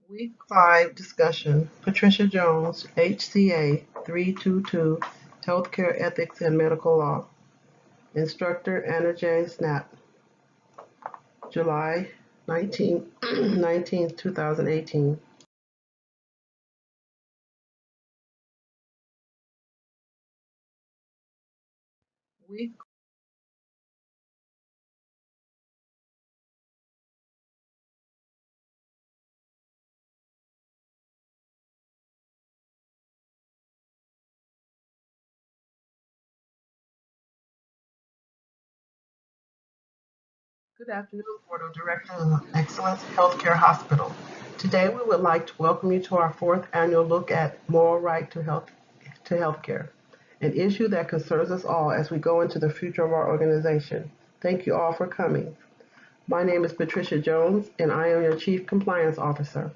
Week 5 discussion. Patricia Jones, HCA 322, Healthcare Ethics and Medical Law. Instructor Anna Jane Snap, July 19th, 2018. Week Good afternoon, Board of Directors of Excellence Healthcare Hospital. Today we would like to welcome you to our fourth annual look at moral right to healthcare, an issue that concerns us all as we go into the future of our organization. Thank you all for coming. My name is Patricia Jones, and I am your Chief Compliance Officer.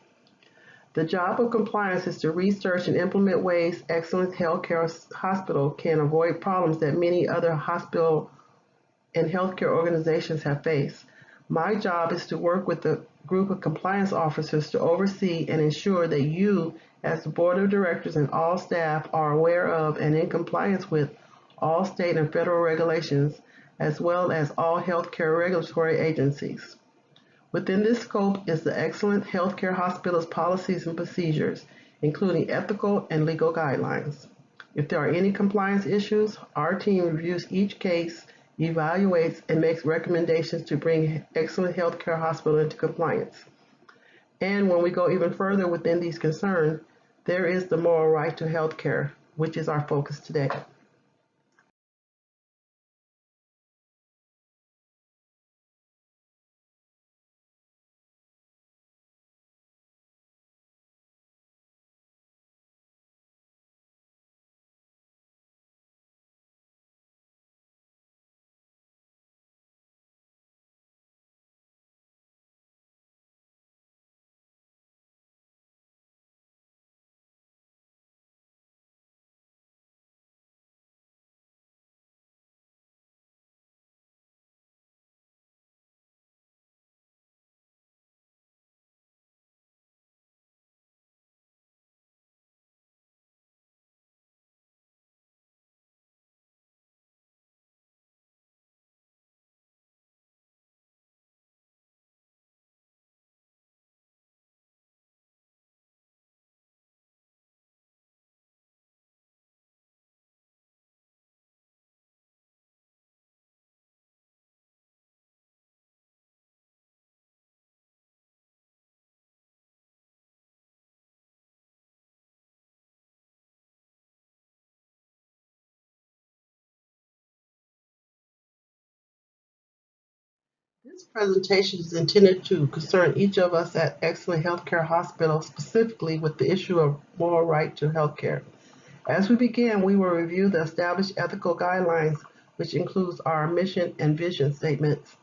The job of compliance is to research and implement ways Excellence Healthcare Hospital can avoid problems that many other hospital and healthcare organizations have faced. My job is to work with a group of compliance officers to oversee and ensure that you, as the board of directors and all staff, are aware of and in compliance with all state and federal regulations, as well as all healthcare regulatory agencies. Within this scope is the Excellent Healthcare Hospital's policies and procedures, including ethical and legal guidelines. If there are any compliance issues, our team reviews each case, evaluates, and makes recommendations to bring Excellent Healthcare Hospital into compliance. And when we go even further within these concerns, there is the moral right to healthcare, which is our focus today. This presentation is intended to concern each of us at Excellent Healthcare Hospital, specifically with the issue of moral right to healthcare. As we begin, we will review the established ethical guidelines, which includes our mission and vision statements.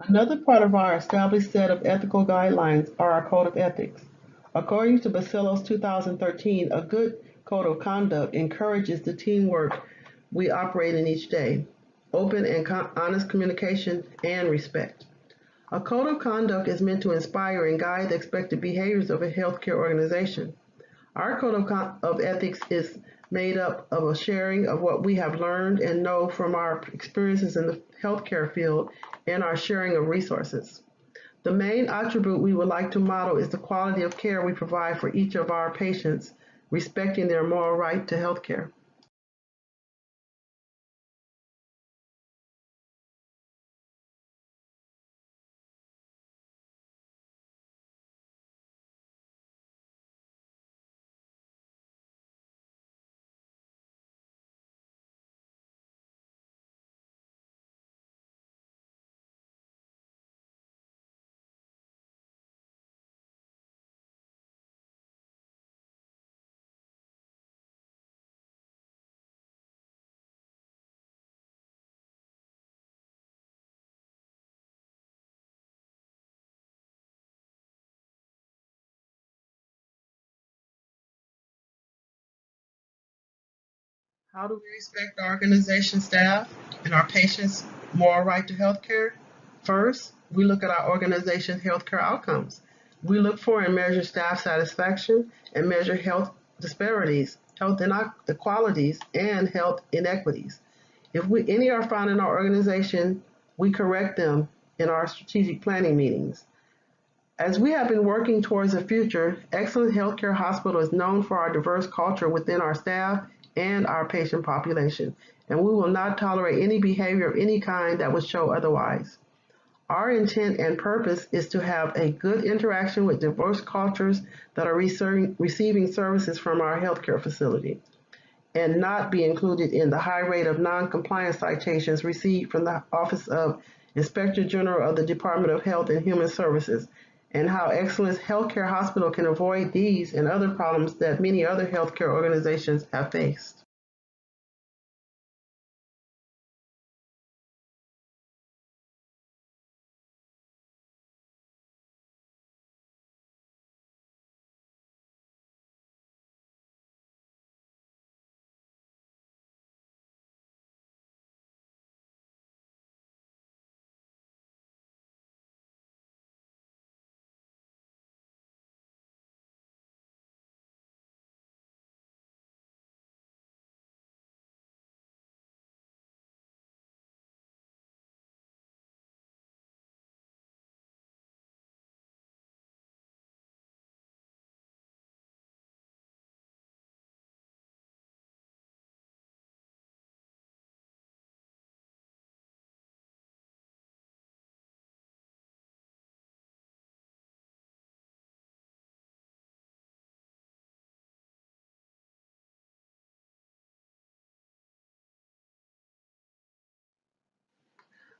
Another part of our established set of ethical guidelines are our code of ethics. According to Bacelos 2013, a good code of conduct encourages the teamwork we operate in each day, open and honest communication, and respect. A code of conduct is meant to inspire and guide the expected behaviors of a healthcare organization. Our code of ethics is made up of a sharing of what we have learned and know from our experiences in the healthcare field and our sharing of resources. The main attribute we would like to model is the quality of care we provide for each of our patients, respecting their moral right to healthcare. How do we respect our organization staff and our patients' moral right to health care? First, we look at our organization's healthcare outcomes. We look for and measure staff satisfaction and measure health disparities, health inequalities, and health inequities. If any are found in our organization, we correct them in our strategic planning meetings. As we have been working towards a future, Excellent Healthcare Hospital is known for our diverse culture within our staff and our patient population, and we will not tolerate any behavior of any kind that would show otherwise. Our intent and purpose is to have a good interaction with diverse cultures that are receiving services from our healthcare facility and not be included in the high rate of non-compliance citations received from the Office of Inspector General of the Department of Health and Human Services, and how Excellence Healthcare Hospital can avoid these and other problems that many other healthcare organizations have faced.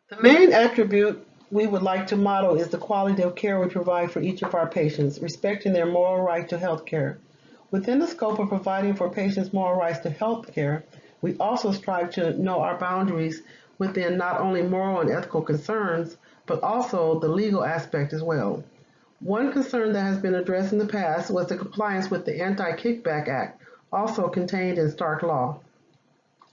The main attribute we would like to model is the quality of care we provide for each of our patients, respecting their moral right to health care. Within the scope of providing for patients' moral rights to health care, we also strive to know our boundaries within not only moral and ethical concerns, but also the legal aspect as well. One concern that has been addressed in the past was the compliance with the Anti-Kickback Act, also contained in Stark Law.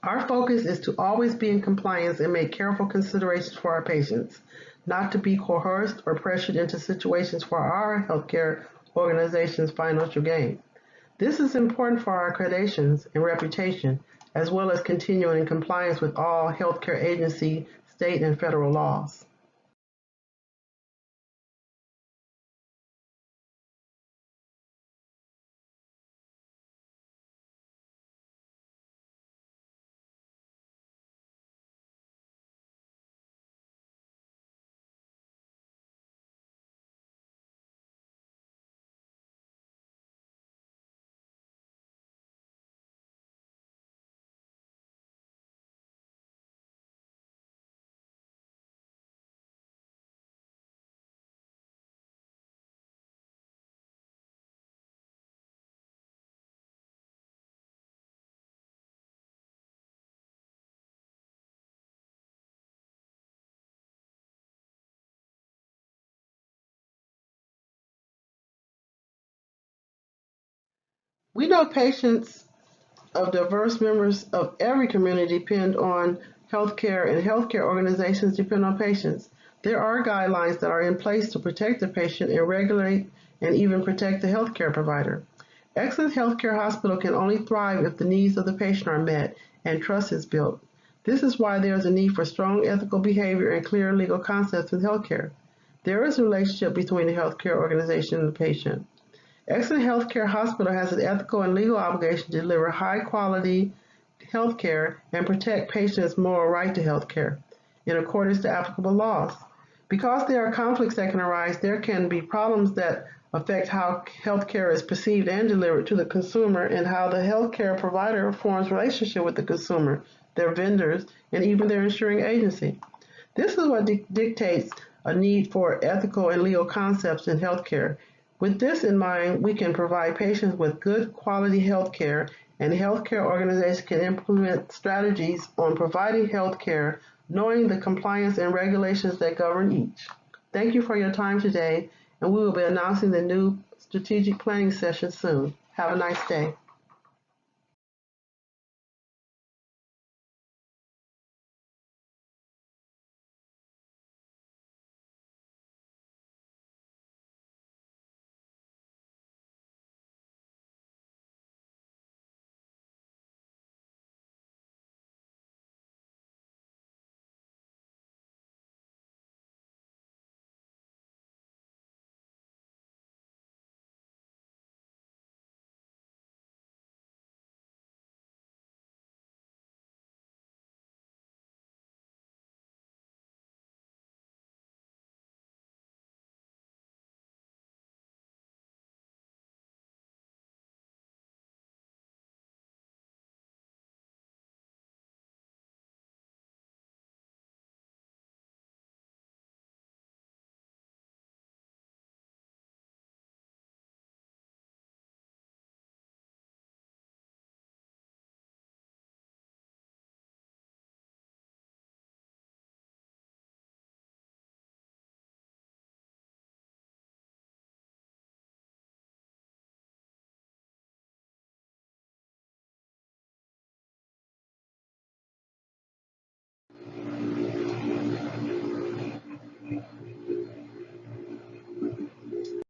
Our focus is to always be in compliance and make careful considerations for our patients, not to be coerced or pressured into situations for our healthcare organization's financial gain. This is important for our accreditations and reputation, as well as continuing in compliance with all healthcare agency, state, and federal laws. We know patients of diverse members of every community depend on healthcare, and healthcare organizations depend on patients. There are guidelines that are in place to protect the patient and regulate and even protect the healthcare provider. Excellent Healthcare Hospital can only thrive if the needs of the patient are met and trust is built. This is why there is a need for strong ethical behavior and clear legal concepts in healthcare. There is a relationship between the healthcare organization and the patient. Excellent Healthcare Hospital has an ethical and legal obligation to deliver high quality health care and protect patients' moral right to health care in accordance to applicable laws. Because there are conflicts that can arise, there can be problems that affect how health care is perceived and delivered to the consumer and how the health care provider forms relationship with the consumer, their vendors, and even their insuring agency. This is what dictates a need for ethical and legal concepts in healthcare. With this in mind, we can provide patients with good quality health care, and healthcare organizations can implement strategies on providing health care, knowing the compliance and regulations that govern each. Thank you for your time today, and we will be announcing the new strategic planning session soon. Have a nice day.